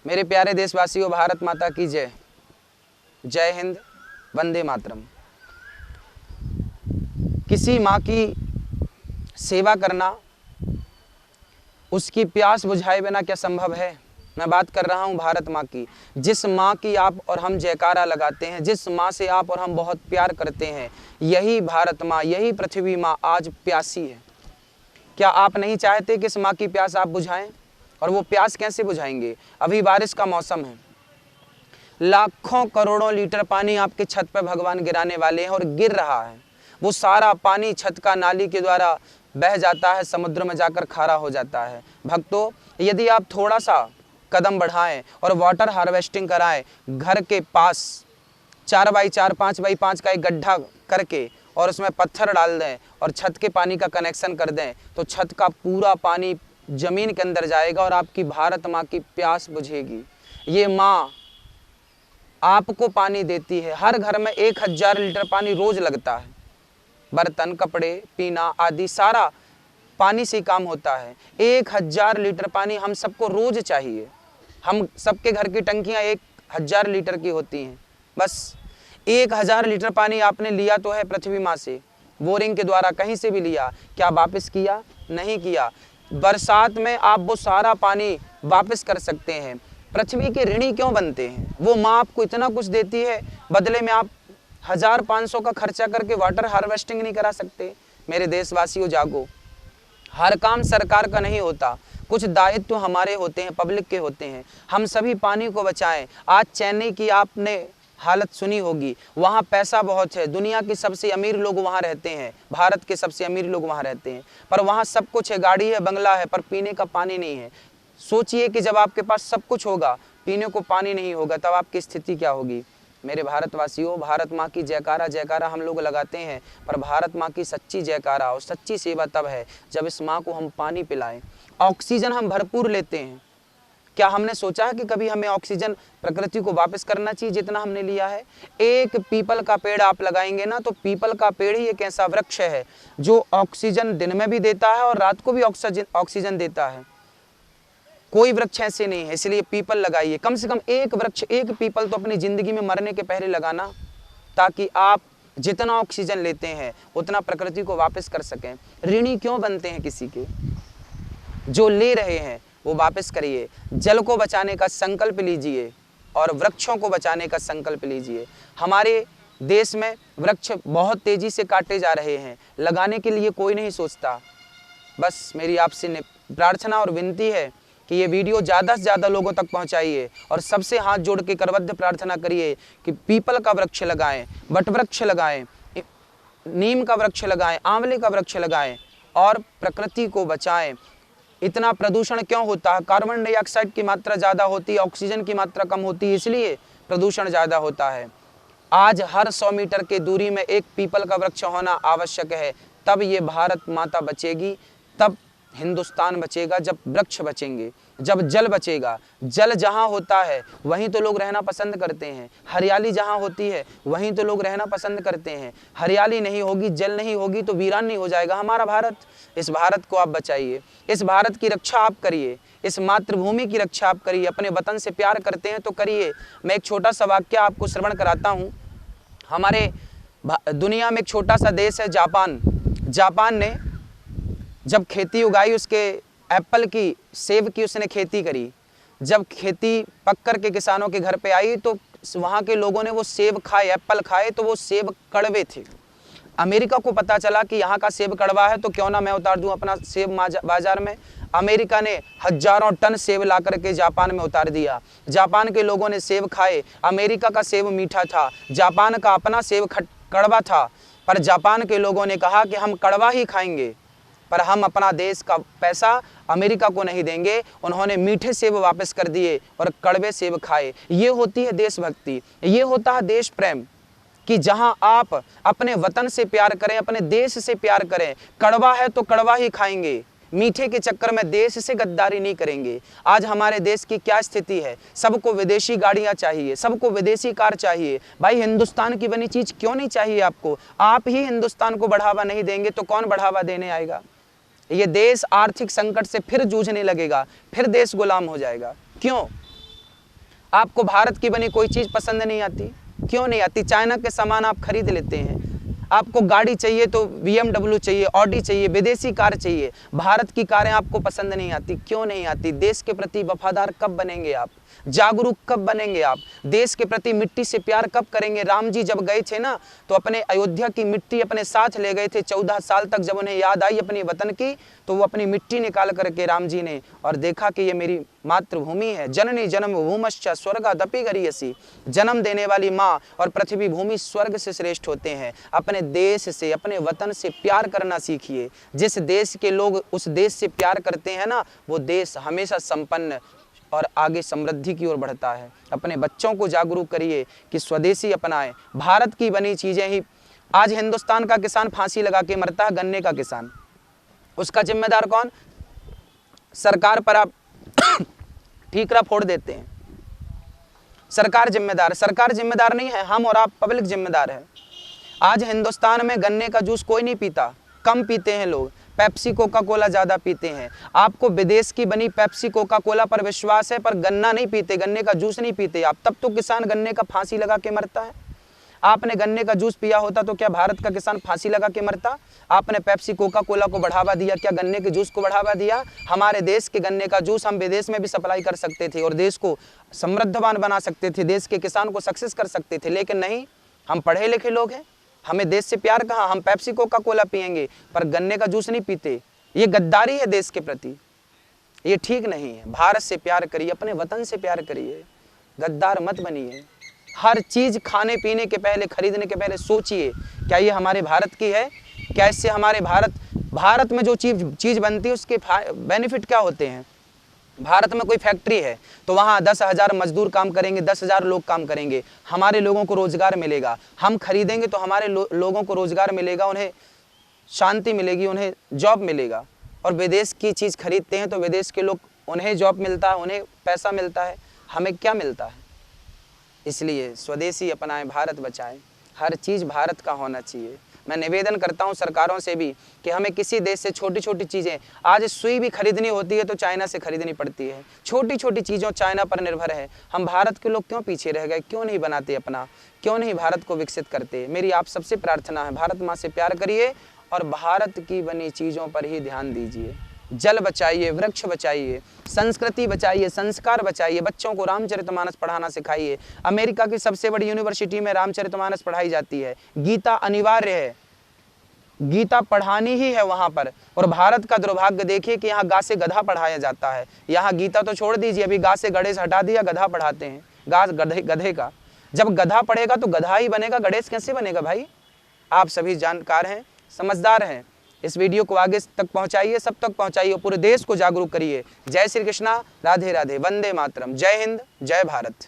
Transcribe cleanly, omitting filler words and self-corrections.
मेरे प्यारे देशवासियों, भारत माता की जय। जय हिंद, वंदे मातरम। किसी माँ की सेवा करना, उसकी प्यास बुझाए बिना क्या संभव है? मैं बात कर रहा हूँ भारत माँ की, जिस माँ की आप और हम जयकारा लगाते हैं, जिस माँ से आप और हम बहुत प्यार करते हैं, यही भारत माँ, यही पृथ्वी माँ आज प्यासी है। क्या आप नहीं चाहते कि इस माँ की प्यास आप बुझाएं? और वो प्यास कैसे बुझाएंगे? अभी बारिश का मौसम है, लाखों करोड़ों लीटर पानी आपके छत पर भगवान गिराने वाले हैं और गिर रहा है। वो सारा पानी छत का नाली के द्वारा बह जाता है, समुद्र में जाकर खारा हो जाता है। भक्तों, यदि आप थोड़ा सा कदम बढ़ाएं और वाटर हार्वेस्टिंग कराएं, घर के पास 4x4 5x5 का एक गड्ढा करके और उसमें पत्थर डाल दें और छत के पानी का कनेक्शन कर दें, तो छत का पूरा पानी जमीन के अंदर जाएगा और आपकी भारत माँ की प्यास बुझेगी। ये माँ आपको पानी देती है। हर घर में 1000 लीटर पानी रोज लगता है। बर्तन, कपड़े, पीना आदि सारा पानी से काम होता है। 1000 लीटर पानी हम सबको रोज चाहिए। हम सबके घर की टंकियां 1000 लीटर की होती हैं। बस 1000 लीटर पानी आपने लिया तो है पृथ्वी माँ से, बोरिंग के द्वारा कहीं से भी लिया। क्या वापस किया? नहीं किया। बरसात में आप वो सारा पानी वापस कर सकते हैं। पृथ्वी के ऋणी क्यों बनते हैं? वो माँ आपको इतना कुछ देती है, बदले में आप 1500 का खर्चा करके वाटर हार्वेस्टिंग नहीं करा सकते? मेरे देशवासियों, जागो। हर काम सरकार का नहीं होता, कुछ दायित्व हमारे होते हैं, पब्लिक के होते हैं। हम सभी पानी को बचाएं। आज चेन्नई की आपने हालत सुनी होगी, वहाँ पैसा बहुत है, दुनिया के सबसे अमीर लोग वहाँ रहते हैं, भारत के सबसे अमीर लोग वहाँ रहते हैं, पर वहाँ सब कुछ है, गाड़ी है, बंगला है, पर पीने का पानी नहीं है। सोचिए कि जब आपके पास सब कुछ होगा, पीने को पानी नहीं होगा, तब आपकी स्थिति क्या होगी? मेरे भारतवासियों, भारत माँ की जयकारा जयकारा हम लोग लगाते हैं, पर भारत माँ की सच्ची जयकारा और सच्ची सेवा तब है जब इस माँ को हम पानी पिलाएं। ऑक्सीजन हम भरपूर लेते हैं। क्या हमने सोचा है कि कभी हमें ऑक्सीजन प्रकृति को वापस करना चाहिए जितना हमने लिया है? एक पीपल का पेड़ आप लगाएंगे ना, तो पीपल का पेड़ ही एक ऐसा वृक्ष है जो ऑक्सीजन दिन में भी देता है और रात को भी ऑक्सीजन देता है। कोई वृक्ष ऐसे नहीं है, इसलिए पीपल लगाइए। कम से कम एक वृक्ष, एक पीपल तो अपनी जिंदगी में मरने के पहले लगाना, ताकि आप जितना ऑक्सीजन लेते हैं उतना प्रकृति को वापस कर सकें। ऋणी क्यों बनते हैं किसी के? जो ले रहे हैं वो वापस करिए। जल को बचाने का संकल्प लीजिए और वृक्षों को बचाने का संकल्प लीजिए। हमारे देश में वृक्ष बहुत तेजी से काटे जा रहे हैं, लगाने के लिए कोई नहीं सोचता। बस मेरी आपसे प्रार्थना और विनती है कि ये वीडियो ज़्यादा से ज़्यादा लोगों तक पहुंचाइए और सबसे हाथ जोड़ के करबद्ध प्रार्थना करिए कि पीपल का वृक्ष लगाएं, वट वृक्ष लगाएं, नीम का वृक्ष लगाएं, आंवले का वृक्ष लगाएं और प्रकृति को बचाएं। इतना प्रदूषण क्यों होता है? कार्बन डाइऑक्साइड की मात्रा ज़्यादा होती है, ऑक्सीजन की मात्रा कम होती है, इसलिए प्रदूषण ज़्यादा होता है। आज हर 100 मीटर की दूरी में एक पीपल का वृक्ष होना आवश्यक है। तब ये भारत माता बचेगी, तब हिंदुस्तान बचेगा। जब वृक्ष बचेंगे, जब जल बचेगा। जल जहाँ होता है वहीं तो लोग रहना पसंद करते हैं। हरियाली जहाँ होती है वहीं तो लोग रहना पसंद करते हैं। हरियाली नहीं होगी, जल नहीं होगी तो वीरान नहीं हो जाएगा हमारा भारत। इस भारत को आप बचाइए, इस भारत की रक्षा आप करिए, इस मातृभूमि की रक्षा आप करिए। अपने वतन से प्यार करते हैं तो करिए। मैं एक छोटा सा वाक्य आपको श्रवण कराता हूँ। हमारे दुनिया में एक छोटा सा देश है जापान। जापान ने जब खेती उगाई, उसके एप्पल की, सेब की उसने खेती करी। जब खेती पक कर के किसानों के घर पे आई तो वहाँ के लोगों ने वो सेब खाए, एप्पल खाए, तो वो सेब कड़वे थे। अमेरिका को पता चला कि यहाँ का सेब कड़वा है, तो क्यों ना मैं उतार दूँ अपना सेब बाजार में। अमेरिका ने हजारों टन सेब ला करके जापान में उतार दिया। जापान के लोगों ने सेब खाए। अमेरिका का सेब मीठा था, जापान का अपना सेब कड़वा था, पर जापान के लोगों ने कहा कि हम कड़वा ही खाएंगे, पर हम अपना देश का पैसा अमेरिका को नहीं देंगे। उन्होंने मीठे सेब वापस कर दिए और कड़वे सेब खाए। ये होती है देशभक्ति, ये होता है देश प्रेम, कि जहां आप अपने वतन से प्यार करें, अपने देश से प्यार करें। कड़वा है तो कड़वा ही खाएंगे, मीठे के चक्कर में देश से गद्दारी नहीं करेंगे। आज हमारे देश की क्या स्थिति है? सबको विदेशी गाड़ियां चाहिए, सबको विदेशी कार चाहिए। भाई, हिंदुस्तान की बनी चीज क्यों नहीं चाहिए आपको? आप ही हिंदुस्तान को बढ़ावा नहीं देंगे तो कौन बढ़ावा देने आएगा? ये देश आर्थिक संकट से फिर जूझने लगेगा, फिर देश गुलाम हो जाएगा। क्यों? आपको भारत की बनी कोई चीज़ पसंद नहीं आती? क्यों नहीं आती? चाइना के सामान आप खरीद लेते हैं। आपको गाड़ी चाहिए तो BMW चाहिए, ऑडी चाहिए, विदेशी कार चाहिए। भारत की कारें आपको पसंद नहीं आती? क्यों नहीं आती? देश के प्रति वफादार कब बनेंगे आप? जागरूक कब बनेंगे आप? देश के प्रति मिट्टी से प्यार कब करेंगे? राम जी जब गए थे ना, तो अपने अयोध्या की मिट्टी अपने साथ ले गए थे। 14 साल तक जब उन्हें याद आई अपने वतन की, तो वो अपनी मिट्टी निकाल करके राम जी ने और देखा कि ये मेरी मातृभूमि है। जननी जन्म भूमश्च स्वर्गादपि गरीयसी, जन्म देने वाली माँ और पृथ्वी भूमि स्वर्ग से श्रेष्ठ होते हैं। अपने देश से, अपने वतन से प्यार करना सीखिए। जिस देश के लोग उस देश से प्यार करते हैं ना, वो देश हमेशा संपन्न और आगे समृद्धि की ओर बढ़ता है। अपने बच्चों को जागरूक करिए कि स्वदेशी अपनाएं, भारत की बनी चीज़ें ही। आज हिंदुस्तान का किसान फांसी लगा के मरता है, गन्ने का किसान, उसका जिम्मेदार कौन? सरकार पर आप ठीकरा फोड़ देते हैं, सरकार जिम्मेदार। सरकार जिम्मेदार नहीं है, हम और आप पब्लिक जिम्मेदार है। आज हिंदुस्तान में गन्ने का जूस कोई नहीं पीता, कम पीते हैं लोग, पेप्सी कोका कोला ज़्यादा पीते हैं। आपको विदेश की बनी पेप्सी कोका कोला पर विश्वास है, पर गन्ना नहीं पीते, गन्ने का जूस नहीं पीते आप। तब तो किसान गन्ने का फांसी लगा के मरता है। आपने गन्ने का जूस पिया होता तो क्या भारत का किसान फांसी लगा के मरता? आपने पेप्सी कोका कोला को बढ़ावा दिया, क्या गन्ने के जूस को बढ़ावा दिया? हमारे देश के गन्ने का जूस हम विदेश में भी सप्लाई कर सकते थे और देश को समृद्धवान बना सकते थे, देश के किसान को सक्सेस कर सकते थे। लेकिन नहीं, हम पढ़े लिखे लोग हैं, हमें देश से प्यार कहाँ? हम पेप्सी कोका कोला पियेंगे पर गन्ने का जूस नहीं पीते। ये गद्दारी है देश के प्रति, ये ठीक नहीं है। भारत से प्यार करिए, अपने वतन से प्यार करिए, गद्दार मत बनिए। हर चीज़ खाने पीने के पहले, खरीदने के पहले सोचिए, क्या ये हमारे भारत की है? क्या इससे हमारे भारत में जो चीज़ बनती है उसके बेनिफिट क्या होते हैं? भारत में कोई फैक्ट्री है तो वहाँ 10,000 मजदूर काम करेंगे, 10,000 लोग काम करेंगे, हमारे लोगों को रोजगार मिलेगा। हम खरीदेंगे तो हमारे लोगों को रोजगार मिलेगा, उन्हें शांति मिलेगी, उन्हें जॉब मिलेगा। और विदेश की चीज़ खरीदते हैं तो विदेश के लोग, उन्हें जॉब मिलता है, उन्हें पैसा मिलता है, हमें क्या मिलता है? इसलिए स्वदेशी अपनाएं, भारत बचाएं, हर चीज़ भारत का होना चाहिए। मैं निवेदन करता हूं सरकारों से भी कि हमें किसी देश से छोटी छोटी चीज़ें, आज सुई भी खरीदनी होती है तो चाइना से खरीदनी पड़ती है, छोटी छोटी चीज़ों चाइना पर निर्भर है। हम भारत के लोग क्यों पीछे रह गए? क्यों नहीं बनाते अपना? क्यों नहीं भारत को विकसित करते? मेरी आप सबसे प्रार्थना है, भारत माँ से प्यार करिए और भारत की बनी चीज़ों पर ही ध्यान दीजिए। जल बचाइए, वृक्ष बचाइए, संस्कृति बचाइए, संस्कार बचाइए। बच्चों को रामचरितमानस पढ़ाना सिखाइए। अमेरिका की सबसे बड़ी यूनिवर्सिटी में रामचरितमानस पढ़ाई जाती है। गीता अनिवार्य है, गीता पढ़ानी ही है वहाँ पर। और भारत का दुर्भाग्य देखिए कि यहाँ गा से गधा पढ़ाया जाता है। यहाँ गीता तो छोड़ दीजिए, अभी गा से गणेश हटा दिया, गधा पढ़ाते हैं। गा गधे का, जब गधा पढ़ेगा तो गधा ही बनेगा, गणेश कैसे बनेगा भाई? आप सभी जानकार हैं, समझदार हैं। इस वीडियो को आगे तक पहुंचाइए, सब तक पहुंचाइए, पूरे देश को जागरूक करिए। जय श्री कृष्णा, राधे राधे, वंदे मातरम, जय हिंद, जय भारत।